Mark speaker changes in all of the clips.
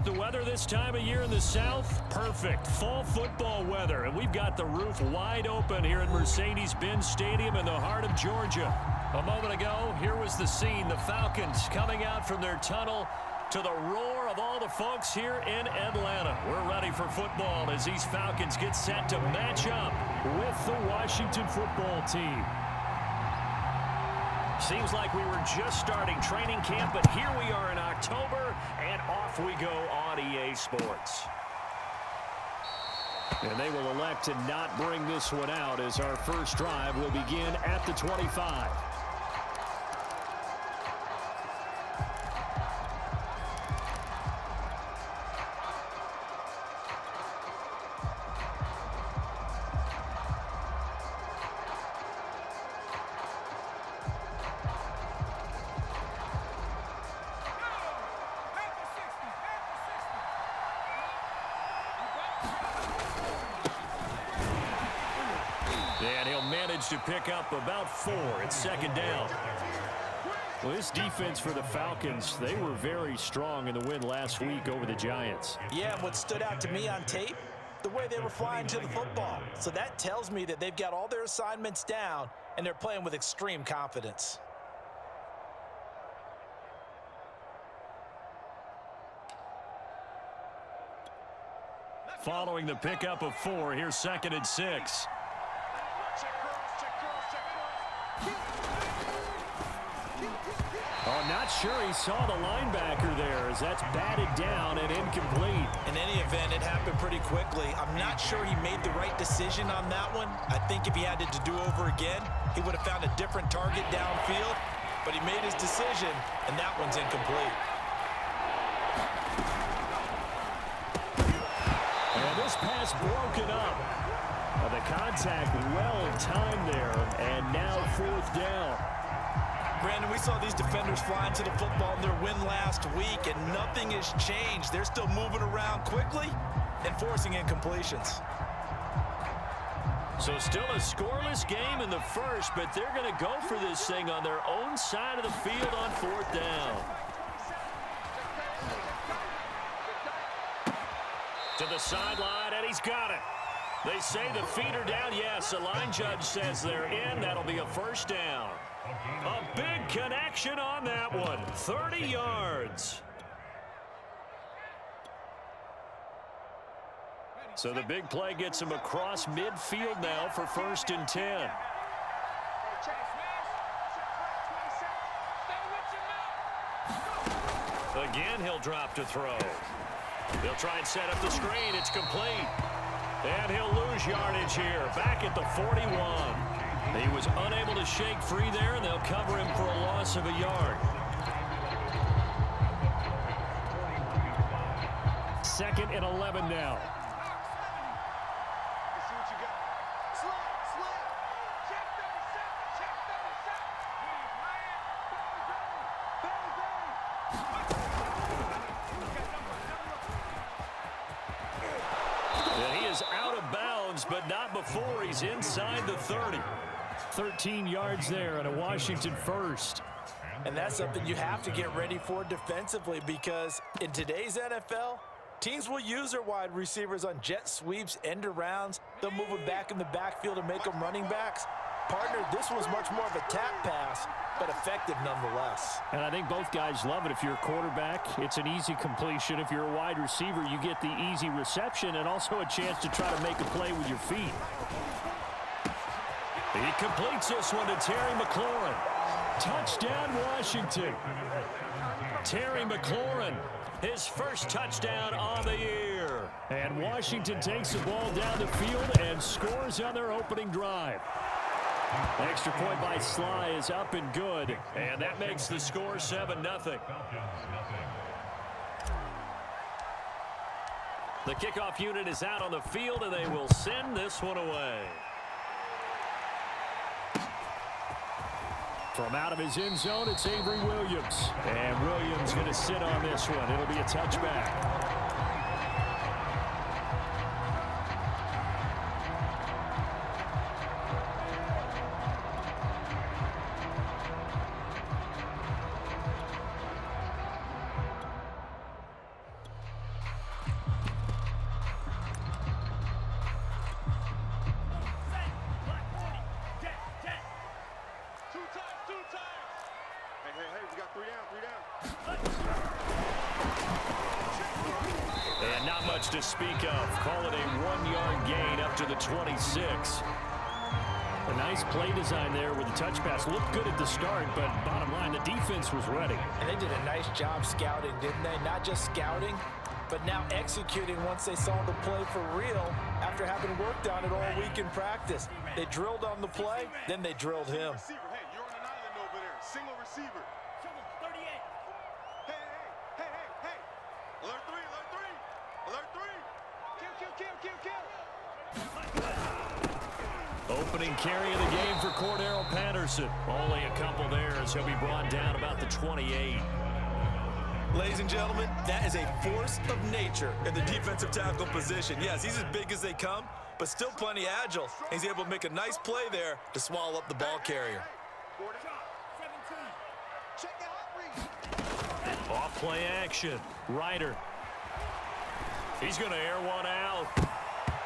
Speaker 1: the weather this time of year in the South? Perfect. Fall football weather. And we've got the roof wide open here at Mercedes-Benz Stadium in the heart of Georgia. A moment ago, here was the scene. The Falcons coming out from their tunnel to the roar of all the folks here in Atlanta. We're ready for football as these Falcons get set to match up with the Washington football team. Seems like we were just starting training camp, but here we are in October, and off we go on EA Sports. And they will elect to not bring this one out as our first drive will begin at the 25. And he'll manage to pick up about 4. It's second down. Well, this defense for the Falcons, they were very strong in the win last week over the Giants.
Speaker 2: Yeah, what stood out to me on tape, the way they were flying to the football. So that tells me that they've got all their assignments down, and they're playing with extreme confidence.
Speaker 1: Following the pickup of 4, here's second and 6. Oh, not sure he saw the linebacker there as that's batted down and incomplete.
Speaker 2: In any event, it happened pretty quickly. I'm not sure he made the right decision on that one. I think if he had it to do over again, he would have found a different target downfield. But he made his decision, and that one's incomplete.
Speaker 1: And this pass broken up. The contact well timed there, and now 4th down.
Speaker 2: Brandon, we saw these defenders flying to the football in their win last week, and nothing has changed. They're still moving around quickly and forcing incompletions.
Speaker 1: So still a scoreless game in the first, but they're going to go for this thing on their own side of the field on 4th down. To the sideline, and he's got it. They say the feet are down. Yes, the line judge says they're in. That'll be a first down. A big connection on that one. 30 yards. So the big play gets him across midfield now for 1st and 10. Again, he'll drop to throw. They'll try and set up the screen. It's complete. And he'll lose yardage here. Back at the 41. He was unable to shake free there, and they'll cover him for a loss of a yard. 2nd and 11 now. And he is out of bounds, but not before he's inside the 30. 13 yards there and a Washington first.
Speaker 2: And that's something you have to get ready for defensively, because in today's NFL, teams will use their wide receivers on jet sweeps, end arounds. They'll move them back in the backfield and make them running backs. Partner, this was much more of a tap pass, but effective nonetheless.
Speaker 1: And I think both guys love it. If you're a quarterback, it's an easy completion. If you're a wide receiver, you get the easy reception and also a chance to try to make a play with your feet. He completes this one to Terry McLaurin. Touchdown, Washington. Terry McLaurin, his first touchdown on the year. And Washington takes the ball down the field and scores on their opening drive. Extra point by Sly is up and good, and that makes the score 7-0. The kickoff unit is out on the field, and they will send this one away. From out of his end zone, it's Avery Williams. And Williams going to sit on this one. It'll be a touchback. yards to speak of. Call it a 1-yard gain up to the 26.
Speaker 3: A nice play design there with the touch pass. Looked good at the start, but bottom line, the defense was ready.
Speaker 2: And they did a nice job scouting, didn't they? Not just scouting, but now executing once they saw the play for real after having worked on it all week in practice. They drilled on the play, then they drilled him.
Speaker 4: Hey, you're on an island over there. Single receiver. 38. Hey. Alert 3. Alert 3. Kill.
Speaker 1: Opening carry of the game for Cordero Patterson. Only a couple there as he'll be brought down about the 28.
Speaker 2: Ladies and gentlemen, that is a force of nature in the defensive tackle position. Yes, he's as big as they come, but still plenty agile. He's able to make a nice play there to swallow up the ball carrier.
Speaker 1: Off play action. Ryder. He's going to air one out.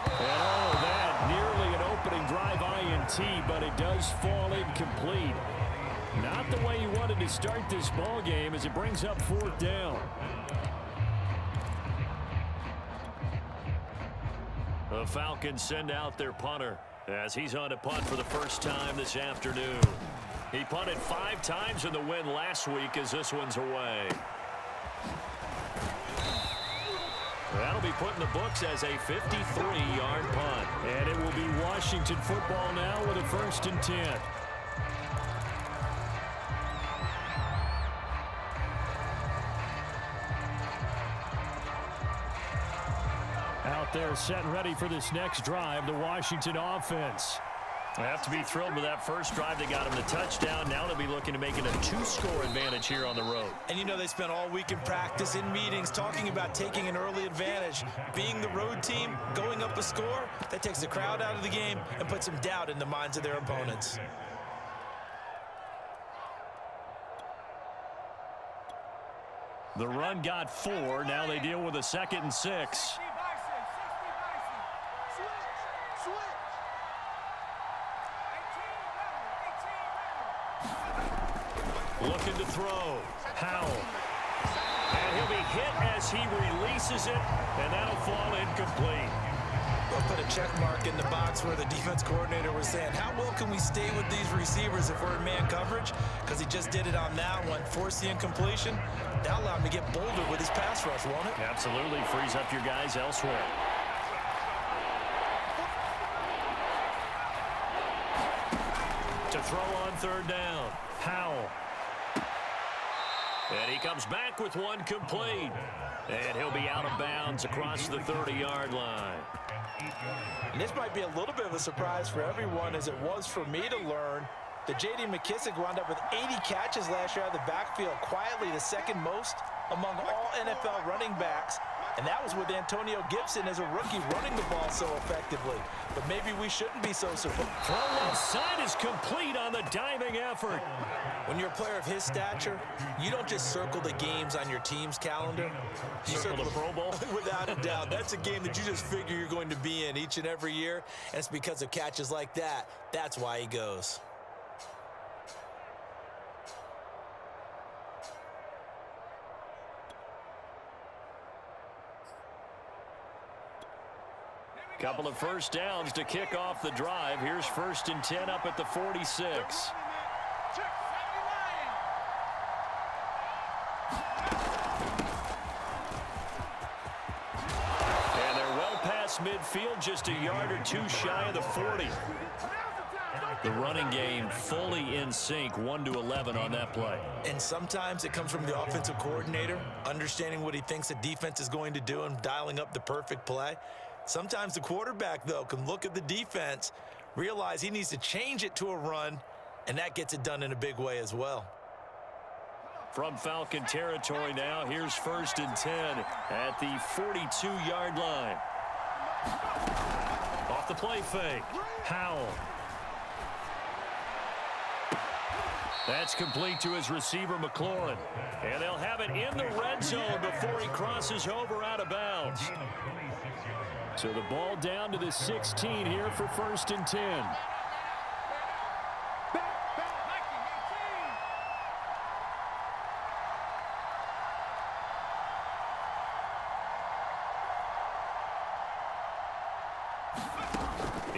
Speaker 1: And all of that, nearly an opening drive INT, but it does fall incomplete. Not the way you wanted to start this ball game as it brings up 4th down. The Falcons send out their punter as he's on to punt for the first time this afternoon. He punted 5 times in the win last week as this one's away. That'll be put in the books as a 53-yard punt.
Speaker 3: And it will be Washington football now with a 1st and 10. Out there set and ready for this next drive, the Washington offense.
Speaker 1: They have to be thrilled with that first drive. They got him the touchdown. Now they'll be looking to make it a 2-score advantage here on the road.
Speaker 2: And you know they spent all week in practice, in meetings, talking about taking an early advantage. Being the road team, going up a score, that takes the crowd out of the game and puts some doubt in the minds of their opponents.
Speaker 1: The run got 4. Now they deal with a 2nd and 6. Looking to throw. Howell. And he'll be hit as he releases it, and that'll fall incomplete.
Speaker 2: We'll put a check mark in the box where the defense coordinator was saying, how well can we stay with these receivers if we're in man coverage? Because he just did it on that one, forced the incompletion. That'll allow him to get bolder with his pass rush, won't it?
Speaker 1: Absolutely. Frees up your guys elsewhere. To throw on 3rd down. Howell. And he comes back with one complete. And he'll be out of bounds across the 30-yard line.
Speaker 2: And this might be a little bit of a surprise for everyone, as it was for me to learn that J.D. McKissick wound up with 80 catches last year out of the backfield, quietly the 2nd most among all NFL running backs. And that was with Antonio Gibson as a rookie running the ball so effectively. But maybe we shouldn't be so surprised.
Speaker 1: Throw left side is complete on the diving effort.
Speaker 2: When you're a player of his stature, you don't just circle the games on your team's calendar. You
Speaker 1: Circle the Pro Bowl?
Speaker 2: Without a doubt. That's a game that you just figure you're going to be in each and every year. And it's because of catches like that. That's why he goes.
Speaker 1: Couple of first downs to kick off the drive. Here's 1st and 10 up at the 46. And they're well past midfield, just a yard or 2 shy of the 40. The running game fully in sync, 1-11 on that play.
Speaker 2: And sometimes it comes from the offensive coordinator, understanding what he thinks the defense is going to do and dialing up the perfect play. Sometimes the quarterback, though, can look at the defense, realize he needs to change it to a run, and that gets it done in a big way as well.
Speaker 1: From Falcon territory now, here's 1st and 10 at the 42-yard line. Off the play fake. Howell. That's complete to his receiver, McLaurin. And they'll have it in the red zone before he crosses over out of bounds. So the ball down to the 16 here for 1st and 10.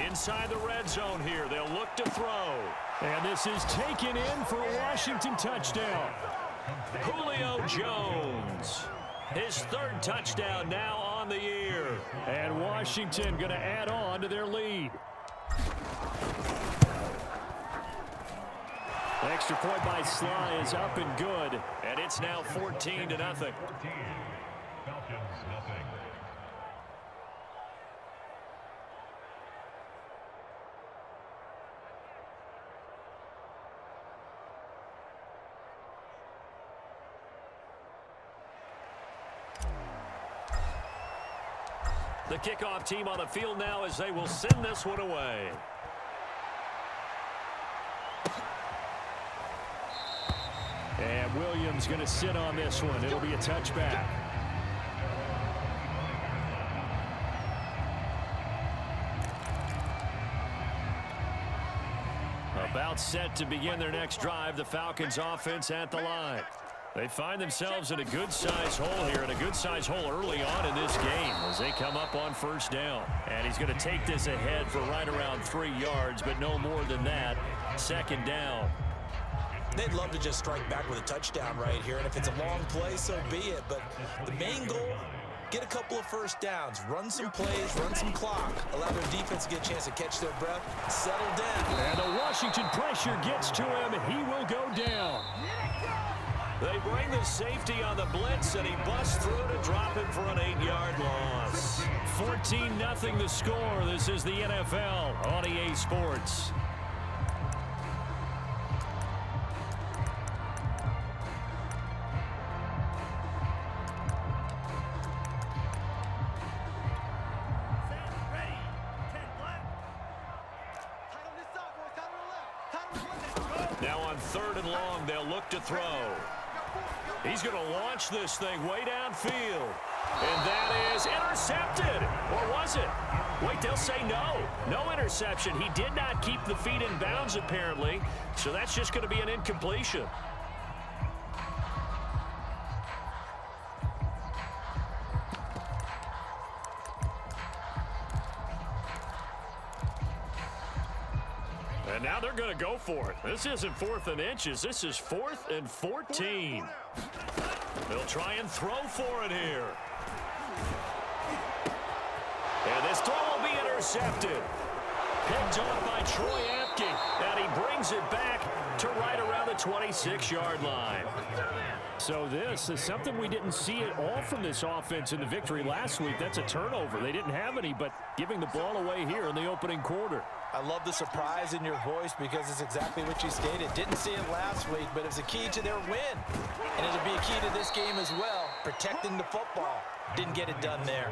Speaker 1: Inside the red zone here. They'll look to throw.
Speaker 3: And this is taken in for a Washington touchdown.
Speaker 1: Julio Jones. His third touchdown now on the year.
Speaker 3: And Washington going to add on to their lead. Extra point by Sly is up and good.
Speaker 1: And it's now 14-0.
Speaker 5: Falcons, nothing.
Speaker 1: The kickoff team on the field now as they will send this one away.
Speaker 3: And Williams going to sit on this one. It'll be a touchback.
Speaker 1: About set to begin their next drive, the Falcons offense at the line. They find themselves in a good-sized hole here, and a good-sized hole early on in this game as they come up on first down. And he's going to take this ahead for right around 3 yards, but no more than that. Second down.
Speaker 2: They'd love to just strike back with a touchdown right here, and if it's a long play, so be it. But the main goal, get a couple of first downs, run some plays, run some clock, allow their defense to get a chance to catch their breath, settle down.
Speaker 3: And the Washington pressure gets to him. He will go down.
Speaker 1: They bring the safety on the blitz, and he busts through to drop it for an 8-yard loss.
Speaker 3: 14-0 the score. This is the NFL on EA Sports.
Speaker 1: Now on 3rd and long, they'll look to throw. He's going to launch this thing way downfield. And that is intercepted. Or was it? Wait, they'll say no. No interception. He did not keep the feet in bounds, apparently. So that's just going to be an incompletion. And now they're going to go for it. This isn't 4th and inches. This is 4th and 14. They'll try and throw for it here. And this throw will be intercepted. Picked off by Troy Apke. And he brings it back to right around the 26-yard line.
Speaker 3: So this is something we didn't see at all from this offense in the victory last week. That's a turnover. They didn't have any, but giving the ball away here in the opening quarter.
Speaker 2: I love the surprise in your voice because it's exactly what you stated. Didn't see it last week, but it was a key to their win. And it'll be a key to this game as well, protecting the football. Didn't get it done there.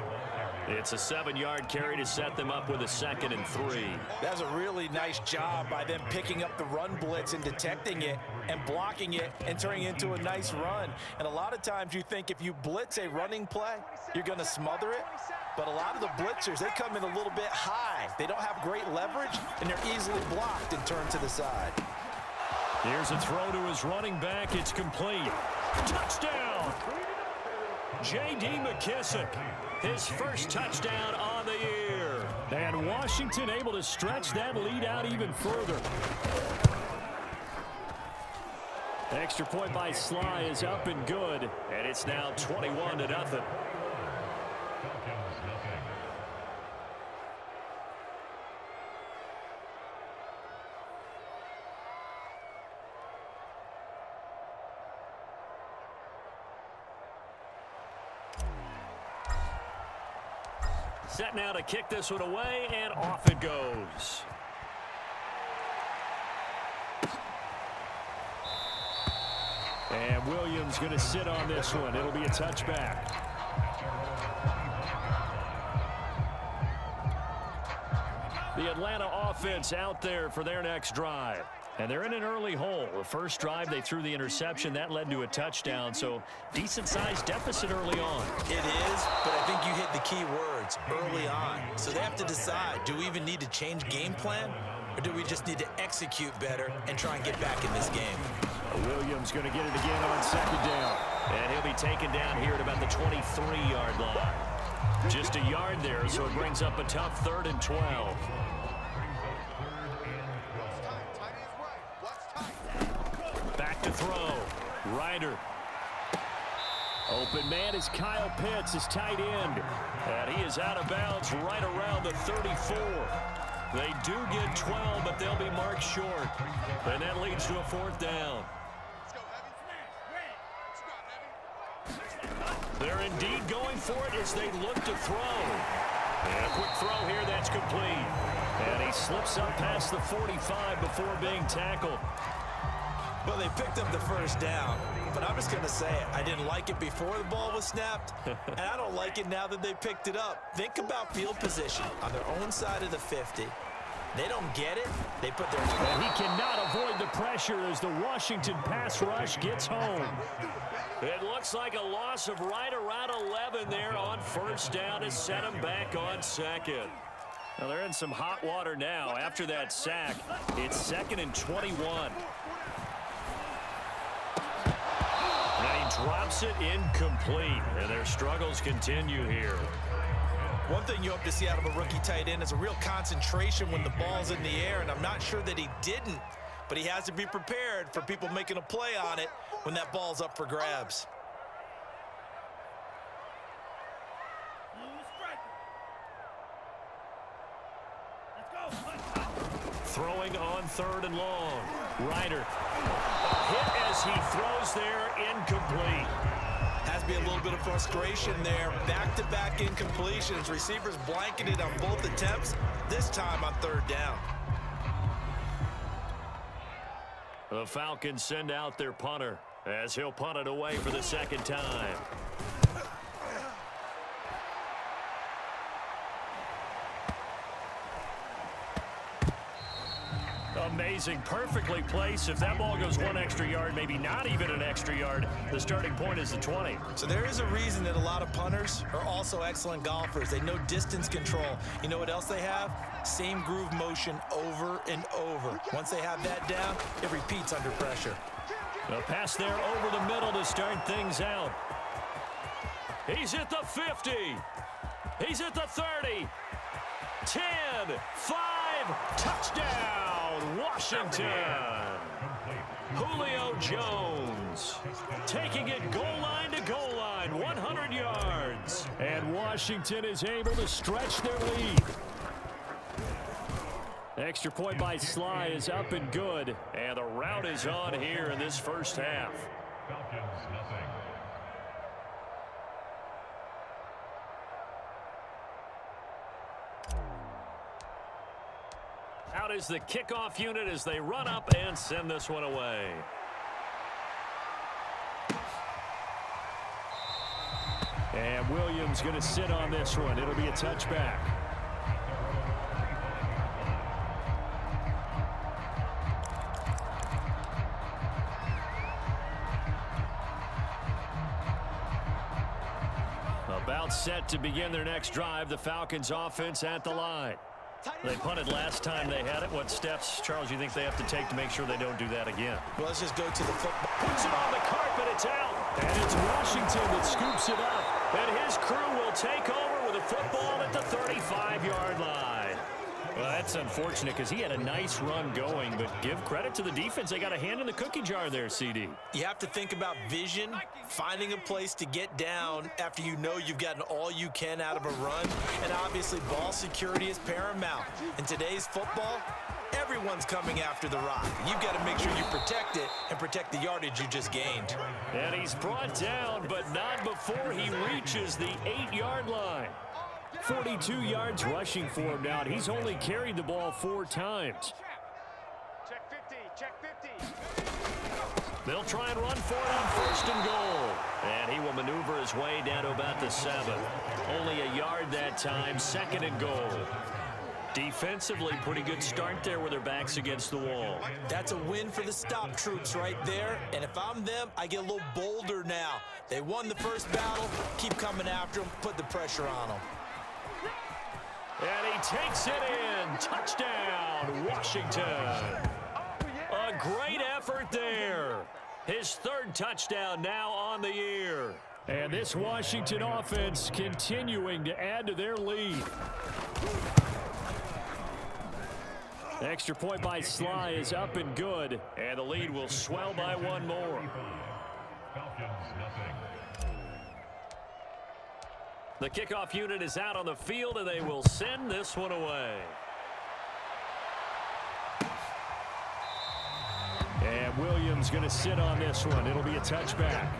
Speaker 1: It's a 7-yard carry to set them up with a 2nd and 3.
Speaker 2: That was a really nice job by them picking up the run blitz and detecting it and blocking it and turning it into a nice run. And a lot of times you think if you blitz a running play, you're going to smother it. But a lot of the blitzers, they come in a little bit high. They don't have great leverage, and they're easily blocked and turned to the side.
Speaker 3: Here's a throw to his running back. It's complete.
Speaker 1: Touchdown! J.D. McKissick, his first touchdown on the year.
Speaker 3: And Washington able to stretch that lead out even further. Extra point by Sly is up and good.
Speaker 1: And it's now 21-0. Set now to kick this one away, and off it goes.
Speaker 3: And Williams going to sit on this one. It'll be a touchback. The Atlanta offense out there for their next drive. And they're in an early hole. The first drive, they threw the interception. That led to a touchdown. So decent-sized deficit early on.
Speaker 2: It is, but I think you hit the key words, early on. So they have to decide, do we even need to change game plan? Or do we just need to execute better and try and get back in this game?
Speaker 3: Williams going to get it again on 2nd down.
Speaker 1: And he'll be taken down here at about the 23-yard line. Just a yard there, so it brings up a tough 3rd and 12.
Speaker 3: to throw. Ryder. Open man is Kyle Pitts, his tight end. And he is out of bounds right around the 34. They do get 12, but they'll be marked short. And that leads to a 4th down. They're indeed going for it as they look to throw. And a quick throw here, that's complete. And he slips up past the 45 before being tackled.
Speaker 2: Well, they picked up the first down, but I'm just going to say it. I didn't like it before the ball was snapped, and I don't like it now that they picked it up. Think about field position on their own side of the 50. They don't get it. They put their...
Speaker 3: And he cannot avoid the pressure as the Washington pass rush gets home. It looks like a loss of right around 11 there on 1st down to set them back on 2nd. Now they're in some hot water now after that sack. It's 2nd and 21. And he drops it incomplete, and their struggles continue here.
Speaker 2: One thing you hope to see out of a rookie tight end is a real concentration when the ball's in the air, and I'm not sure that he didn't, but he has to be prepared for people making a play on it when that ball's up for grabs.
Speaker 3: Throwing on 3rd and long. Ryder. A hit as he throws there, incomplete.
Speaker 2: Has to be a little bit of frustration there. Back-to-back incompletions. Receivers blanketed on both attempts, this time on 3rd down.
Speaker 3: The Falcons send out their punter as he'll punt it away for the 2nd time. Amazing, perfectly placed. If that ball goes 1 extra yard, maybe not even an extra yard, the starting point is the 20.
Speaker 2: So there is a reason that a lot of punters are also excellent golfers. They know distance control. You know what else they have? Same groove motion over and over. Once they have that down, it repeats under pressure.
Speaker 3: A pass there over the middle to start things out. He's at the 50. He's at the 30. 10, 5, touchdown, Washington. Julio Jones taking it goal line to goal line, 100 yards. And Washington is able to stretch their lead. Extra point by Sly is up and good. And the rout is on here in this 1st half.
Speaker 5: Falcons, nothing.
Speaker 3: Out is the kickoff unit as they run up and send this one away. And Williams going to sit on this one. It'll be a touchback. About set to begin their next drive. The Falcons offense at the line. They punted last time they had it. What steps, Charles, you think they have to take to make sure they don't do that again?
Speaker 2: Well, let's just go to the football.
Speaker 3: Puts it on the carpet. It's out. And it's Washington that scoops it up. And his crew will take over with a football at the 35-yard line. Well, that's unfortunate because he had a nice run going, but give credit to the defense. They got a hand in the cookie jar there, CD.
Speaker 2: You have to think about vision, finding a place to get down after you know you've gotten all you can out of a run, and obviously ball security is paramount. In today's football, everyone's coming after the rock. You've got to make sure you protect it and protect the yardage you just gained.
Speaker 3: And he's brought down, but not before he reaches the 8-yard line. 42 yards rushing for him now. He's only carried the ball 4 times.
Speaker 4: Check 50, check 50.
Speaker 3: They'll try and run for it on 1st and goal. And he will maneuver his way down to about the 7. Only a yard that time, 2nd and goal. Defensively, pretty good start there with their backs against the wall.
Speaker 2: That's a win for the stop troops right there. And if I'm them, I get a little bolder now. They won the first battle. Keep coming after them. Put the pressure on them.
Speaker 3: And he takes it in. Touchdown, Washington. A great effort there. His 3rd touchdown now on the year. And this Washington offense continuing to add to their lead.
Speaker 1: Extra point by Sly is up and good, and the lead will swell by one more. The kickoff unit is out on the field, and they will send this one away. And Williams going to sit on this one. It'll be a touchback.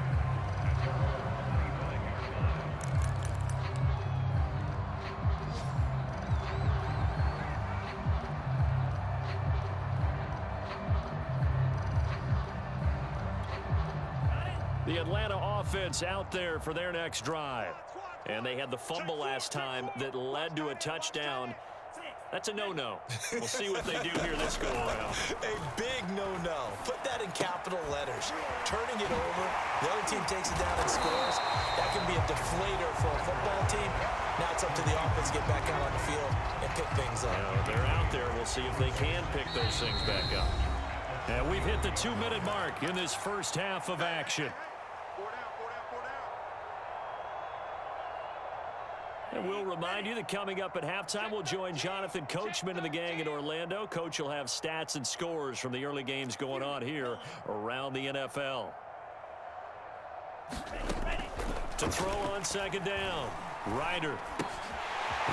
Speaker 1: The Atlanta offense out there for their next drive. And they had the fumble last time that led to a touchdown. That's a no-no. We'll see what they do here this go-around.
Speaker 2: A big no-no. Put that in capital letters. Turning it over, the other team takes it down and scores. That can be a deflator for a football team. Now it's up to the offense to get back out on the field and pick things up.
Speaker 1: They're out there. We'll see if they can pick those things back up. And we've hit the 2-minute mark in this first half of action. And we'll remind you that coming up at halftime, we'll join Jonathan Coachman and the gang in Orlando. Coach will have stats and scores from the early games going on here around the NFL. To throw on second down, Ryder.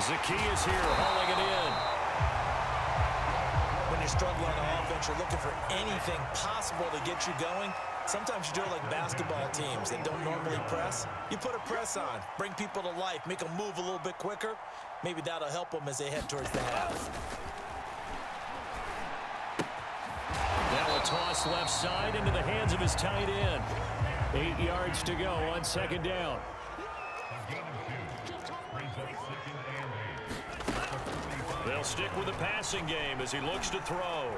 Speaker 1: Zacchaeus here, hauling it in.
Speaker 2: When you're struggling on offense, you're looking for anything possible to get you going. Sometimes you do it like basketball teams that don't normally press. You put a press on, bring people to life, make them move a little bit quicker. Maybe that'll help them as they head towards the half.
Speaker 1: Now a toss left side into the hands of his tight end. 8 yards to go on second down. They'll stick with the passing game as he looks to throw.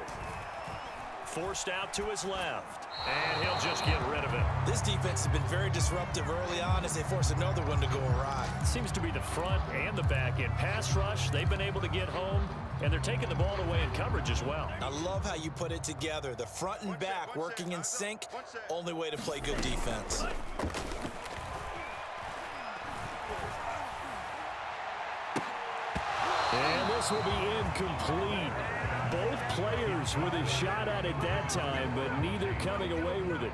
Speaker 1: Forced out to his left, and he'll just get rid of it.
Speaker 2: This defense has been very disruptive early on as they force another one to go awry.
Speaker 1: Seems to be the front and the back end. Pass rush, they've been able to get home, and they're taking the ball away in coverage as well.
Speaker 2: I love how you put it together. The front and back working in sync, only way to play good defense.
Speaker 1: And this will be incomplete. Both players with a shot at it that time, but neither coming away with it.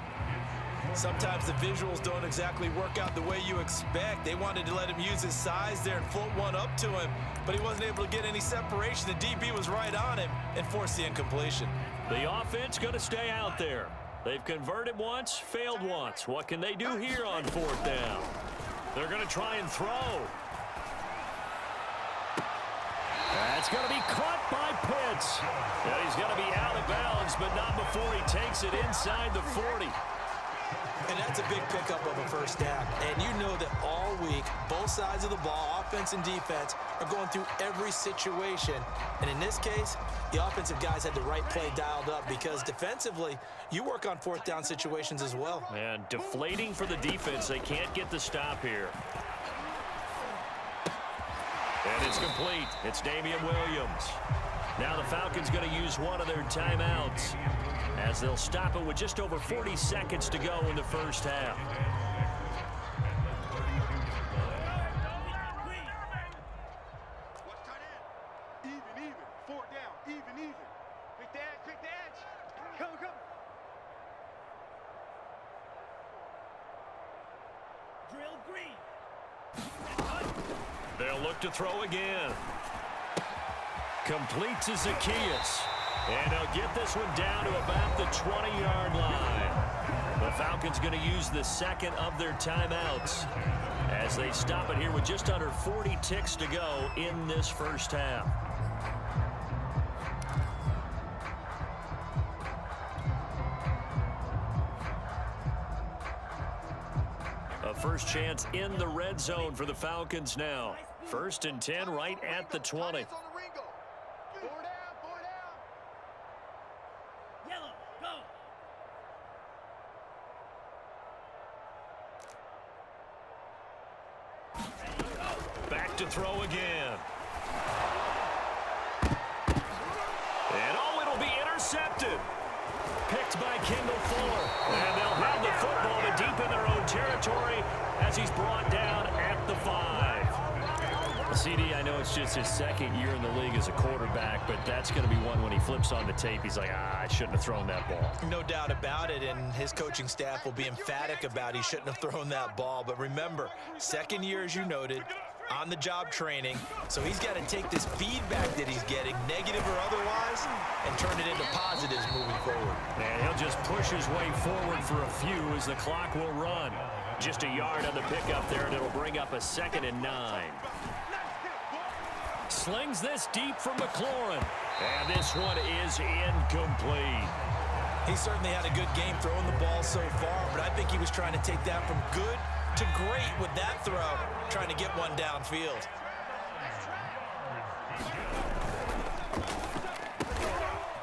Speaker 2: Sometimes the visuals don't exactly work out the way you expect. They wanted to let him use his size there and float one up to him, but he wasn't able to get any separation. The DB was right on him and forced the incompletion.
Speaker 1: The offense going to stay out there. They've converted once, failed once. What can they do here on fourth down? They're going to try and throw. That's going to be caught by Pitts. And he's going to be out of bounds, but not before he takes it inside the 40.
Speaker 2: And that's a big pickup of a first down. And you know that all week, both sides of the ball, offense and defense, are going through every situation. And in this case, the offensive guys had the right play dialed up because defensively, you work on fourth down situations as well.
Speaker 1: And deflating for the defense. They can't get the stop here. And it's complete. It's Damian Williams. Now the Falcons going to use one of their timeouts as they'll stop it with just over 40 seconds to go in the first half.
Speaker 4: Watch tight end. Even. Four down. Even. Quick the edge. Come.
Speaker 5: Drill green.
Speaker 1: They'll look to throw again. Complete to Zacchaeus. And they'll get this one down to about the 20-yard line. The Falcons going to use the second of their timeouts as they stop it here with just under 40 ticks to go in this first half. A first chance in the red zone for the Falcons now. 1st and 10 right at the 20.
Speaker 5: Yellow, go.
Speaker 1: Back to throw again. And it'll be intercepted. Picked by Kendall Fuller. And they'll have the football to deep in their own territory as he's brought down at the 5.
Speaker 3: CD, I know it's just his second year in the league as a quarterback, but that's going to be one when he flips on the tape, he's like, I shouldn't have thrown that ball.
Speaker 2: No doubt about it, and his coaching staff will be emphatic about he shouldn't have thrown that ball. But remember, second year, as you noted, on-the-job training, so he's got to take this feedback that he's getting, negative or otherwise, and turn it into positives moving forward.
Speaker 3: And he'll just push his way forward for a few as the clock will run. Just a yard on the pickup there, and it'll bring up a 2nd and 9. Slings this deep from McLaurin, and this one is incomplete.
Speaker 2: He certainly had a good game throwing the ball so far, but I think he was trying to take that from good to great with that throw, trying to get one downfield.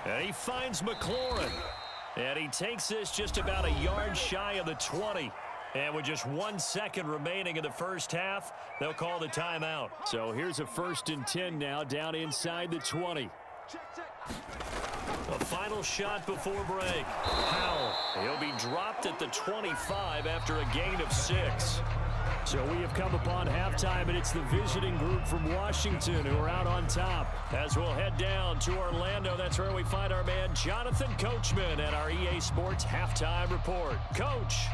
Speaker 3: And he finds McLaurin, and he takes this just about a yard shy of the 20. And with just 1 second remaining in the first half, they'll call the timeout. So here's a 1st and 10 now, down inside the 20. A final shot before break. Powell, he'll be dropped at the 25 after a gain of 6. So we have come upon halftime, and it's the visiting group from Washington who are out on top. As we'll head down to Orlando, that's where we find our man Jonathan Coachman at our EA Sports Halftime Report. Coach.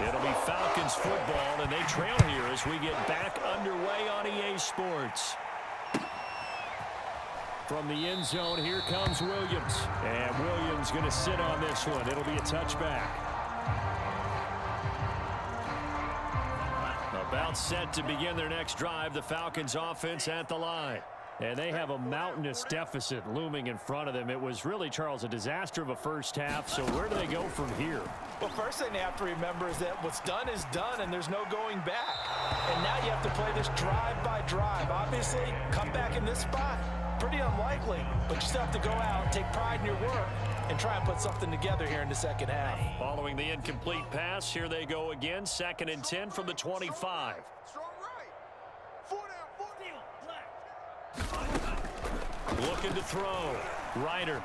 Speaker 3: It'll be Falcons football, and they trail here as we get back underway on EA Sports. From the end zone, here comes Williams. And Williams going to sit on this one. It'll be a touchback. About set to begin their next drive, the Falcons offense at the line. And they have a mountainous deficit looming in front of them. It was really, Charles, a disaster of a first half. So where do they go from here?
Speaker 2: Well, first thing they have to remember is that what's done is done, and there's no going back. And now you have to play this drive by drive. Obviously, come back in this spot, pretty unlikely. But you still have to go out, take pride in your work, and try and put something together here in the second half.
Speaker 3: Following the incomplete pass, here they go again. 2nd and 10 from the 25.
Speaker 4: Strong right. 4 down, 4
Speaker 5: Steal, left.
Speaker 3: Looking to throw. Ryder.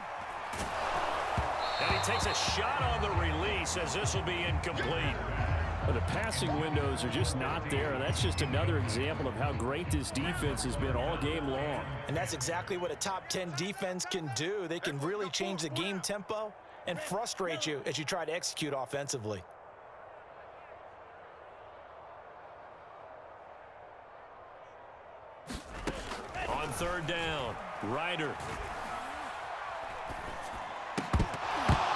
Speaker 3: And he takes a shot on the release as this will be incomplete. Well, the passing windows are just not there. That's just another example of how great this defense has been all game long.
Speaker 2: And that's exactly what a top 10 defense can do. They can really change the game tempo and frustrate you as you try to execute offensively.
Speaker 3: On 3rd down, Ryder.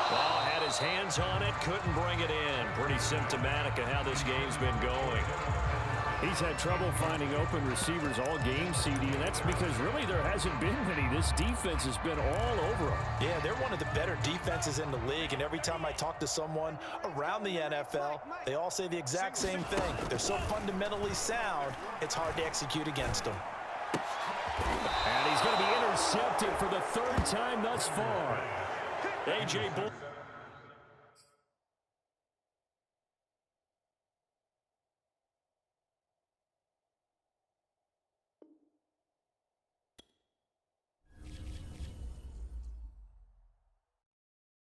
Speaker 3: Ball had his hands on it, couldn't bring it in. Pretty symptomatic of how this game's been going. He's had trouble finding open receivers all game, CD, and that's because really there hasn't been many. This defense has been all over them.
Speaker 2: Yeah, they're one of the better defenses in the league, and every time I talk to someone around the NFL, they all say the exact same thing. They're so fundamentally sound, it's hard to execute against them.
Speaker 3: And he's going to be intercepted for the 3rd time thus far. A.J. Bull.